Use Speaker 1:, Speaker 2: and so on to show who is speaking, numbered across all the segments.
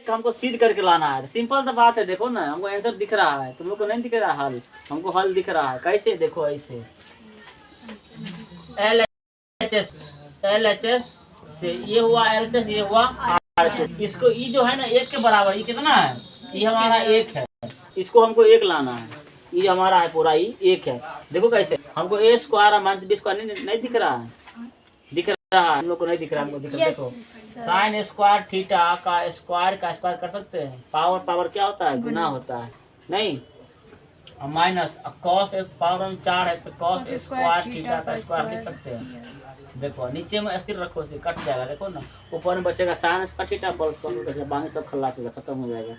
Speaker 1: हमको सीध करके लाना है। सिंपल तो बात है, देखो ना हमको आंसर दिख रहा है, तुम लोग को नहीं दिख रहा हल, हमको हल दिख रहा है। कैसे देखो, ऐसे LHS से ये हुआ LHS, ये हुआ RHS। इसको ई जो है ना 1 के बराबर, ये कितना है, ये हमारा 1 है, इसको हमको 1 लाना है। ये हमारा है पूरा, ये 1 है। देखो कैसे हमको a स्क्वायर और माइनस b स्क्वायर नहीं दिख रहा है, दिख रहा है हम लोग को नहीं दिख रहा, हमको दिख रहा है। देखो साइन स्क्वायर थीटा का स्क्वायर कर सकते हैं। पावर पावर क्या होता है, गुना होता है, नहीं माइनस कॉस पावर 4 है तो कॉस स्क्वायर थीटा का स्क्वायर लिख सकते हैं। देखो नीचे में स्थिर रखो, से कट जाएगा। देखो ना ऊपर में बचेगा sine square theta plus cos theta, बाकी सब खल्लास हो जाएगा, खत्म हो जाएगा।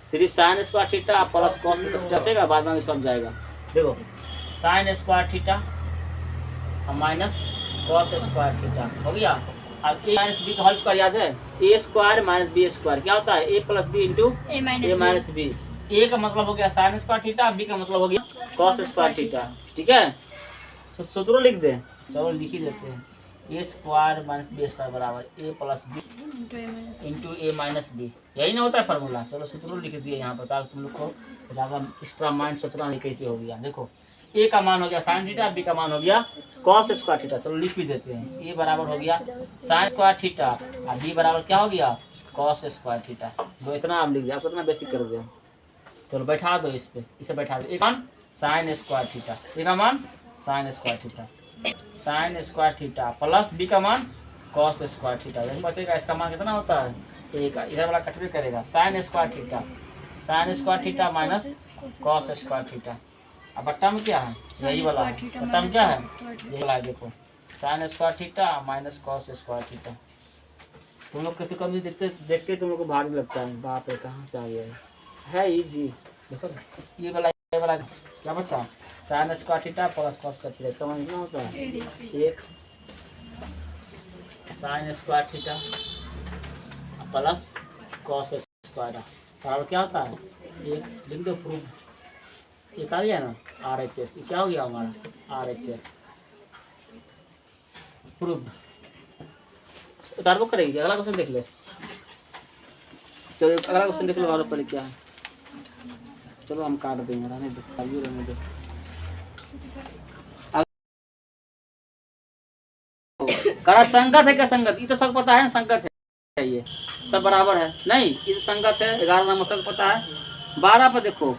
Speaker 1: सिर्फ sine square theta plus cos theta बचेगा, बाद में सब जाएगा। देखो sine square theta minus cos square theta हो गया। अब a माइनस बी का होल स्क्वायर याद है, a square minus B square क्या होता है, a plus B into a minus B. a का मतलब हो गया साइन स्क्वायर थीटा, b का मतलब हो गया कॉस स्क्वायर थीटा। ठीक है, तो सूत्र लिख दे, चलो लिख ही देते हैं। a square minus B square बराबर a plus B into a minus B, यही ना होता है फार्मूला। चलो सूत्र लिख दिए यहाँ पर, ताकि तुम लोग को ज़्यादा एक्स्ट्रा माइंड सोचना नहीं कैसे हो गया। देखो a का मान हो गया साइन थीटा, b का मान हो गया कॉस स्क्वायर थीटा। चलो लिख भी देते हैं, a बराबर हो गया साइन स्क्वायर थीटा और b बराबर क्या हो गया कॉस स्क्वायर थीटा। तो इतना आप लिख दिया, आपको इतना बेसिक कर दिया। चलो बैठा दो इस पे, इसे बैठा दो। एक मान साइन स्क्वायर थीटा, ए का मान sine square theta, sine square theta plus B का मान कॉस स्क्वायर थीटा, यही बचेगा। इसका मान कितना होता है, ए का, इधर वाला कट करेगा sign square theta minus cos square theta. अब बट्टा में क्या है, यही वाला है, बट्टा में क्या है, यही वाला है। देखो sine square theta minus cos square theta. तुम लोग कभी कभी देखते तुम लोग को भारी लगता है, बाप रे कहाँ से आ गया है इजी। देखो ये वाला क्या बचा, sign square theta plus cos square theta. इसका मान कितना होता है, 1 sign square theta plus cos square बराबर क्या होता है, 1 लिख दो प्रूफ। एक आ गया ना RHS, ये क्या हो गया हमारा RHS प्रूफ। उतारबो करेगी, अगला क्वेश्चन देख ले। चलो अगला क्वेश्चन देख लो वालों पर क्या है। चलो हम काट देंगे, रहने दो। करा संगत है क्या, संगत ये तो सब पता है, संगत है, ये सब बराबर है नहीं, ये तो संगत है। 11 नंबर सब पता है। 12 पर देखो,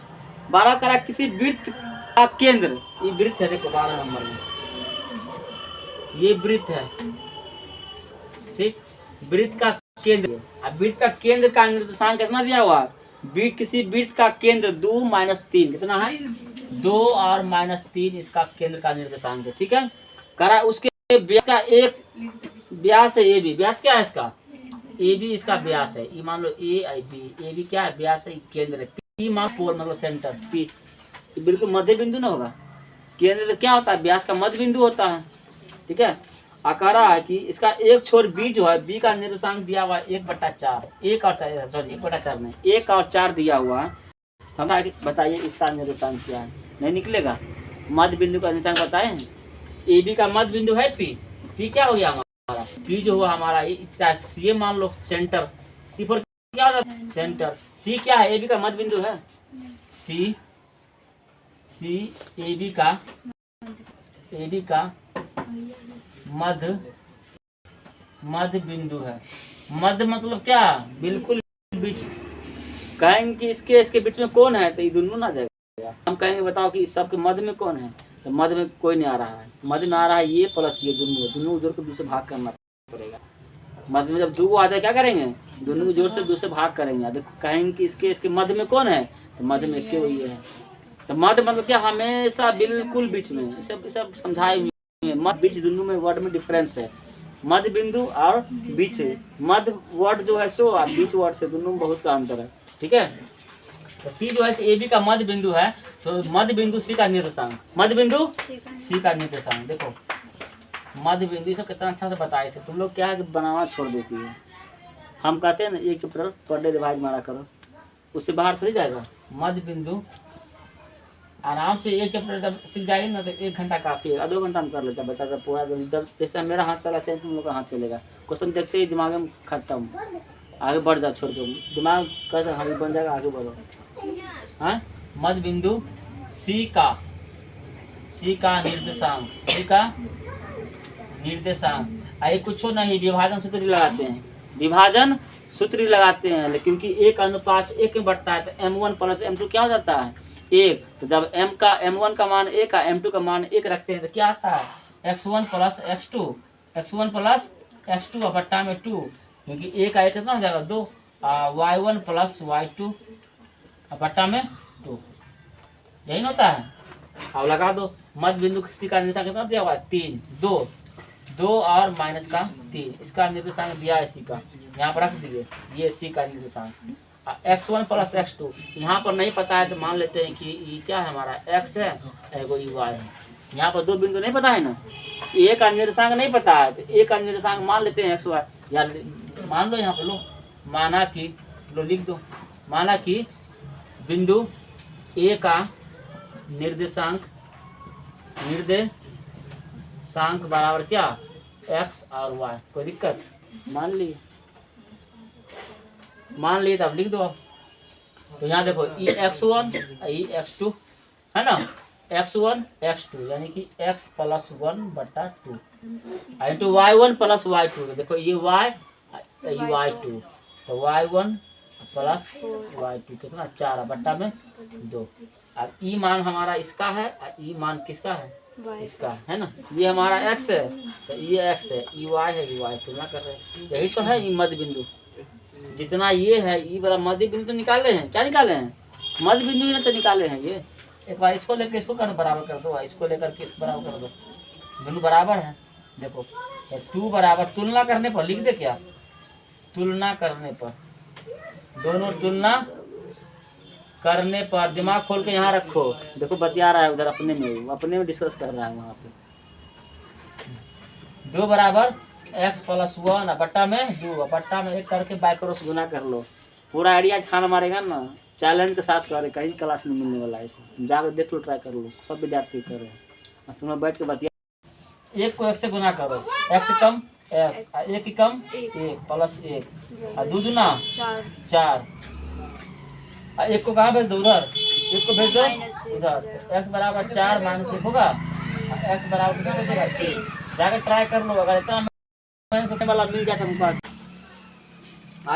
Speaker 1: 12 करा किसी वृत्त का केंद्र, ये वृत्त है। देखो 12 नंबर में ये वृत्त है, ठीक, वृत्त का केंद्र। अब वृत्त का केंद्र का निर्देशांक कितना दिया हुआ, किसी वृत्त का केंद्र 2 माइनस 3 कितना है, 2 और माइनस 3 इसका केंद्र का निर्देशांक है। ठीक है, करा उसके व्यास का एक व्यास है AB, व्यास क्या है इसका, AB इसका व्यास है। ये मान लो AB क्या है, व्यास है, केंद्र है। P मान पोल मतलब सेंटर, P बिल्कुल मध्य बिंदु ना होगा, केंद्र तो क्या होता है, व्यास का मध्य बिंदु होता है। ठीक है, आकारा है कि इसका एक छोर B जो है, B का निर्देशांक दिया हुआ है 1/4, 1 और 4 सॉरी 1/4 में 1 और 4 दिया हुआ है। तो हम बताइए इसका निर्देशांक क्या है, नहीं निकलेगा। मध्य बिंदु का निर्देशांक बताएं, AB का मध्य बिंदु है P क्या हो गया हमारा, P जो हुआ हमारा ये मान लो सेंटर, C पर क्या होता है सेंटर, C क्या है AB का मध्य बिंदु है, C AB का मध्य बिंदु है। मध्य मतलब क्या, बिल्कुल बीच। कहेंगे कि इसके बीच में कौन है, तो ये दोनों ना जाएगा। हम कहेंगे बताओ कि इस सब के मध्य में कौन है, तो मध्य में कोई नहीं आ रहा है। मध्य में आ रहा है ये प्लस ये, दोनों जोड़ के 2 से भाग करना पड़ेगा। मध्य में जब 2 आ जाए क्या करेंगे, दोनों को जोड़ से 2 से भाग करेंगे। देखो कहेंगे कि इसके मध्य में कौन है, तो मध्य में क्यों ये है। तो मध्य मतलब क्या, हमेशा बिल्कुल बीच में। सब समझाए हुए मध्य बीच दोनों में वर्ड में डिफरेंस है, मध्य बिंदु और बीच। मध्य वर्ड जो है सो और बीच वर्ड से दोनों में बहुत का अंतर है। ठीक है, तो C जो है AB का मध्य बिंदु है, तो मध्य बिंदु C का निर्देशांक, मध्य बिंदु C का निर्देशांक। देखो मध्य बिंदु सब कितना अच्छा से बताए थे, तुम लोग क्या बनाना छोड़ देती है। हम कहते हैं ना एक चैप्टर पर डे रिवाइज मारा करो, उससे बाहर थोड़ी जाएगा। मध्य बिंदु आराम से एक चैप्टर जब सीख जाएगी ना, तो 1 घंटा काफी है, 2 घंटा में कर लेता बच्चा पूरा। जब जैसे मेरा हाथ चला से तुम लोग का हाथ चलेगा, क्वेश्चन देखते ही दिमाग में खत्म। आगे बढ़ जाओ, छोड़ के दिमाग कैसे हावी बन जाएगा, आगे बढ़ो। हाँ, मध्य बिंदु सी का निर्देशांक, सी का निर्देशांक। आइए कुछ नहीं, विभाजन सूत्र लगाते हैं, विभाजन सूत्र लगाते हैं, क्योंकि 1:1 में बढ़ता है तो m1 प्लस m2 क्या हो जाता है 1। तो जब m1 का मान 1 का m2 का मान 1 रखते हैं तो क्या आता है x1 प्लस x2 बट्टा में 2, क्योंकि 1 का 1 कितना हो जाएगा 2, y1 प्लस y2 बट्टा में 2, यही होता है। अब लगा दो, मध्य बिंदु सी का निर्देशांक कितना दिया हुआ है 3, 2 और माइनस का 3, इसका निर्देशांक दिया है सी का, यहाँ पर रख दीजिए, ये सी का निर्देशांक। x1 प्लस x2 यहाँ पर नहीं पता है तो मान लेते हैं कि ये क्या है हमारा x है, एगो y है। यहाँ पर दो बिंदु नहीं पता है ना, ए का निर्देशांक नहीं पता है तो ए का निर्देशांक मान लेते हैं xy, या मान लो यहाँ पर लो, माना कि लो लिख दो, माना कि बिंदु ए का निर्देशांक बराबर क्या x और y, कोई दिक्कत, मान लिए तो अब लिख दो आप। तो यहाँ देखो ई x1 ई x2 है ना, x1 x2 यानी कि x प्लस 1 बटा 2 इंटू y1 प्लस y2, देखो ये y ये y2, तो y1 प्लस y2 कितना 4 बट्टा में 2। अब ई मान हमारा इसका है और ई मान किसका है इसका है ना, ये हमारा x है तो ये x है, ई y है, ये y तुलना कर रहे हैं, यही तो है ये मध्य बिंदु। जितना ये है ई बड़ा मध्य बिंदु तो निकाले हैं, क्या निकाले हैं मध्य बिंदु ही तो निकाले हैं। ये एक बार इसको लेकर इसको कर बराबर कर दो, इसको लेकर के इसको बराबर कर दो, दोनों बराबर है। देखो 2 बराबर, तुलना करने पर लिख दे क्या, तुलना करने पर, दोनों तुलना करने पर, दिमाग खोल के यहाँ रखो, देखो बतिया रहा है उधर अपने में डिस्कस कर रहा है वहाँ पे। 2 बराबर x प्लस 1 बट्टा में 2 बट्टा में 1 करके बाय क्रॉस गुना कर लो, पूरा आइडिया छान मारेगा ना, चैलेंज के साथ करे, कहीं क्लास में मिलने वाला है, तुम जाकर देख लो, ट्राई कर लो, सब विद्यार्थी कर रहे हैं। तुम बैठ के बतिया, 1 को 1 से गुना करो, x कम x, 1 कम 1 प्लस 1 और 2 दूना 4, 1 को कहाँ भेज दो उधर, 1 को भेज दो उधर, x बराबर 4 माइनस 1 होगा, x बराबर कितना बचेगा 3, जाकर ट्राई कर लो, अगर इतना सोचने वाला मिल जाता तुमको।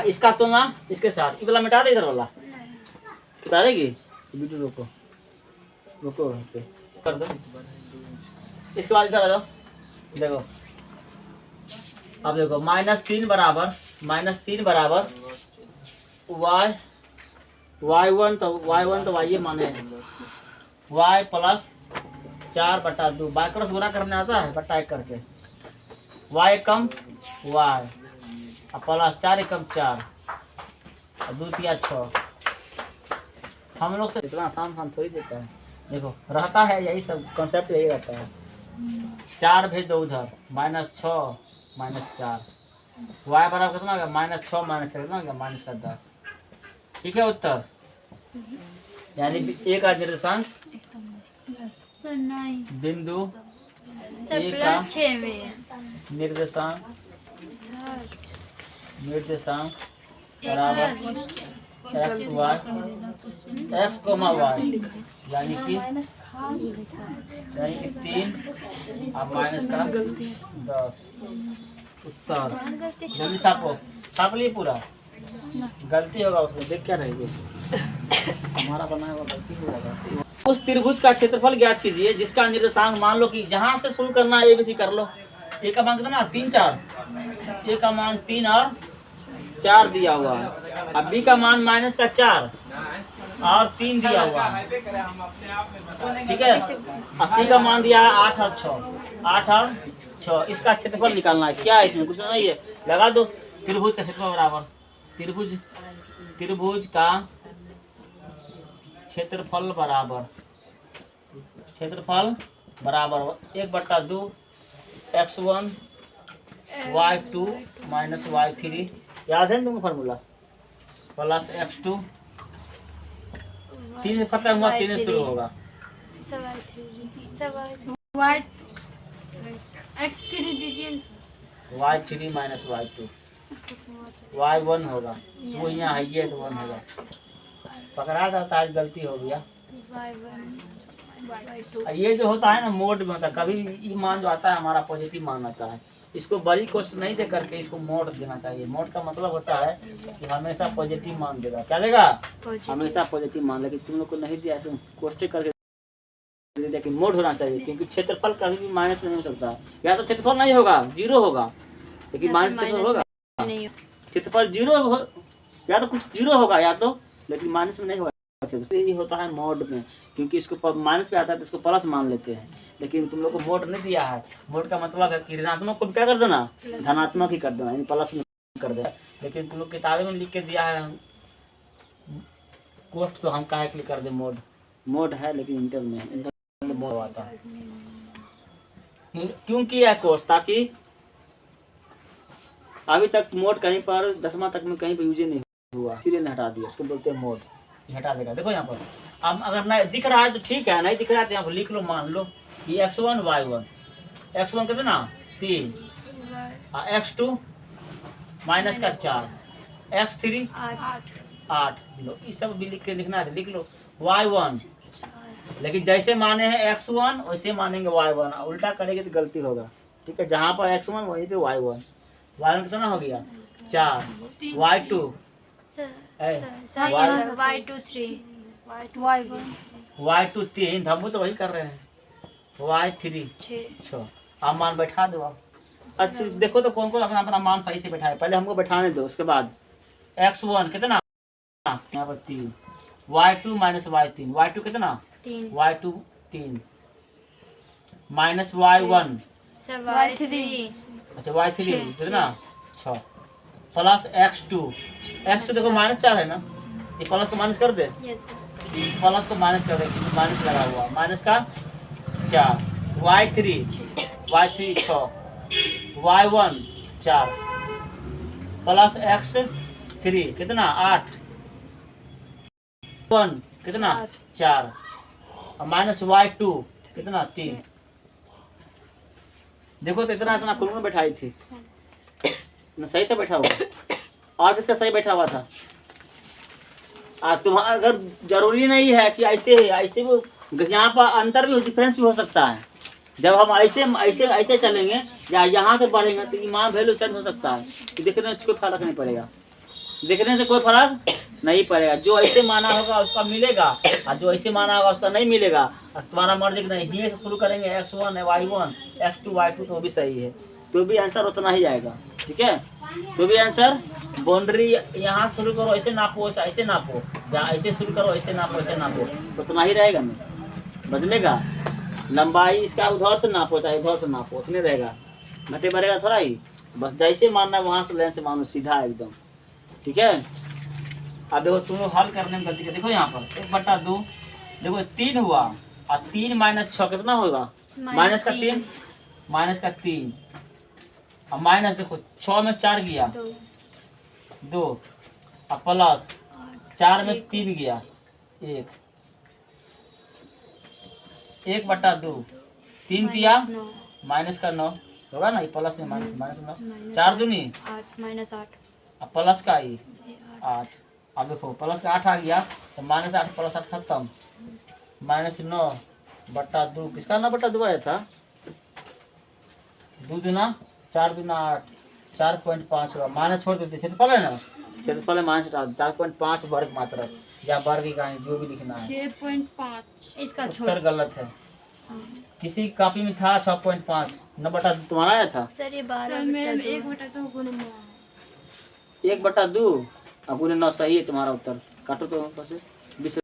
Speaker 1: इसका तुलना इसके साथ, ये वाला मिटा दे, इधर वाला बता देगी, वीडियो रुको कर दो, इसके बाद इधर आ जाओ, देखो अब देखो -3 बराबर y1 तो y माने y प्लस 4 बटा 2, बाय क्रॉस गुना करने आता है बटा 1 करके, y कम y प्लस 4 कम 4 और 2 3 6। हम लोग से इतना आसान थोड़ी देता है, देखो रहता है यही सब कॉन्सेप्ट, यही रहता है। 4 भेज दो उधर, -6 -4, y बराबर कितना होगा -6 -4 कितना होगा -10, ठीक है उत्तर। यानी ए का निर्देशांक बिंदु ए का निर्देशांक बराबर x y यानी कि 3 और माइनस का 10, उत्तर। जल्दी छाप लिए पूरा, गलती होगा उसमें देख क्या रहेगी, हमारा बनाया हुआ गलती हो जाएगा। उस त्रिभुज का क्षेत्रफल ज्ञात कीजिए जिसका निर्देशांक, मान लो कि जहां से शुरू करना है ABC कर लो, ए का मान कितना 3 4, ए का मान 3 और 4 दिया हुआ है, अब बी का मान -4 और 3 दिया हुआ है, ठीक है। 80 का मान दिया है 8 और 6, इसका क्षेत्रफल निकालना है। क्या है इसमें, कुछ नहीं है, लगा दो, त्रिभुज का क्षेत्रफल बराबर त्रिभुज का क्षेत्रफल बराबर 1/2 x1 y2 माइनस y3, याद है तुमको फार्मूला, प्लस x2, 3 से खत्म हुआ, 3 से शुरू होगा, y3 माइनस y2 y1 होगा, वो यहाँ है ये तो 1 होगा। पकड़ा जाता है, गलती हो गया। ये जो होता है ना मोड में होता है, कभी ये मान जो आता है हमारा पॉजिटिव मान आता है, इसको बड़ी कोष्ट नहीं दे करके इसको मोड देना चाहिए। मोड का मतलब होता है कि हमेशा पॉजिटिव मान देगा। क्या देगा? हमेशा पॉजिटिव मान। लेकिन तुम लोग को नहीं दिया, कोष्ट करके लेकिन मोड होना चाहिए, क्योंकि क्षेत्रफल कभी भी माइनस में नहीं हो सकता। या तो क्षेत्रफल नहीं होगा, 0 होगा, लेकिन माइनस क्षेत्रफल होगा। क्षेत्रफल 0 हो, या तो कुछ 0 होगा, या तो लेकिन माइनस में नहीं होगा। ये होता है मोड में, क्योंकि इसको माइनस पे आता है तो इसको प्लस मान लेते हैं। लेकिन तुम लोग को मोड नहीं दिया है। मोड का मतलब है कि ऋणात्मक को क्या कर देना, धनात्मक ही कर देना, यानी प्लस में कर देना। लेकिन तुम लोग किताबें में लिख के दिया है कोष्ट, तो हम काहे के लिए कर दे मोड। मोड है लेकिन इंटर में मोड आता है। क्यों किया है कोष्ट? ताकि अभी तक मोड कहीं पर 10वां तक में कहीं पर यूज नहीं हुआ, इसीलिए हटा दिया। उसको बोलते हैं मोड, हटा देगा। देखो यहाँ पर अब अगर नहीं दिख रहा है तो ठीक है, नहीं दिख रहा है तो यहाँ पर लिख लो, मान लो ये x1 y1। x1 कितना 3, x2 माइनस का 4, x3 8। लो ये सब भी लिख के लिखना है, लिख लो y1। लेकिन जैसे माने हैं x1 वैसे मानेंगे y1, उल्टा करेंगे तो गलती होगा। ठीक है, जहाँ पर x1 वहीं पे y1। y1 कितना हो गया 4, y2 y2 3, हम तो वही कर रहे हैं, y3 6। आप मान बैठा दो। अच्छा देखो तो कौन कौन अपना अपना मान सही से बैठाए, पहले हमको बैठाने दो, उसके बाद x1 कितना यहाँ पर 3, y2 माइनस y3, y2 कितना 3, y2 3 माइनस y1 y3, अच्छा y3 कितना 6 प्लस x2 देखो माइनस 4 है ना, ये प्लस को माइनस कर दे, प्लस को माइनस कर दे, माइनस लगा हुआ, माइनस का 4, y3 6, y1 4 प्लस x3 कितना 8, 1 कितना 4 और माइनस y2 कितना 3। देखो तो इतना इतना कुल में बैठाई थी ना, सही था बैठा हुआ, और इसका सही बैठा हुआ था। तुम्हारा अगर जरूरी नहीं है कि ऐसे वो यहाँ पर अंतर भी डिफरेंस भी हो सकता है। जब हम ऐसे चलेंगे या यहाँ से बढ़ेंगे तो मान वैल्यू चेंज हो सकता है, तो देखने से कोई फर्क नहीं पड़ेगा, देखने से कोई फर्क नहीं पड़ेगा। जो ऐसे माना होगा उसका मिलेगा, और जो ऐसे माना होगा उसका नहीं मिलेगा। और तुम्हारा मर्जी कि नहीं, यहीं से शुरू करेंगे x1 y1 x2 y2 तो भी सही है, तो भी आंसर उतना ही जाएगा। ठीक है, तो भी आंसर बाउंड्री यहाँ शुरू करो ऐसे नापो, ऐसे नापो, या ऐसे शुरू करो ऐसे नापो, ऐसे नापो, तो उतना ही रहेगा, नहीं बदलेगा। लंबाई इसका उधर से नापो चाहे इधर से नापो, उतने रहेगा, घटे बढ़ेगा थोड़ा ही। बस जैसे मानना है वहाँ से लाइन से मानो, सीधा एकदम। ठीक है, अब देखो तुम लोग हल करने में गलती कर, देखो यहाँ पर 1/2 देखो 3 हुआ, और 3 माइनस 6 कितना होगा, माइनस का 3 और माइनस देखो 6 में 4 गया 2 और प्लस 4 में 3 गया 1/2 3 दिया माइनस का 9 होगा ना, ये प्लस में माइनस 9 4 दूनी
Speaker 2: 8
Speaker 1: और प्लस का 8। अब देखो प्लस का 8 आ गया तो -8 + 8 खत्म, -9/2 किसका 9/2 आया था, 2 दूना 4 दूना 8 4.5 होगा, माइनस छोड़ देते, क्षेत्रफल है ना, क्षेत्रफल है माइनस 4.5 वर्ग मात्रा या वर्ग इकाई जो भी लिखना है
Speaker 2: 6.5 इसका
Speaker 1: उत्तर गलत है। किसी कॉपी में था 6.5, 9/2 तुम्हारा आया था
Speaker 2: सर, ये 12/2
Speaker 1: 1/2 अब 9 सही है तुम्हारा उत्तर। काटो तो 20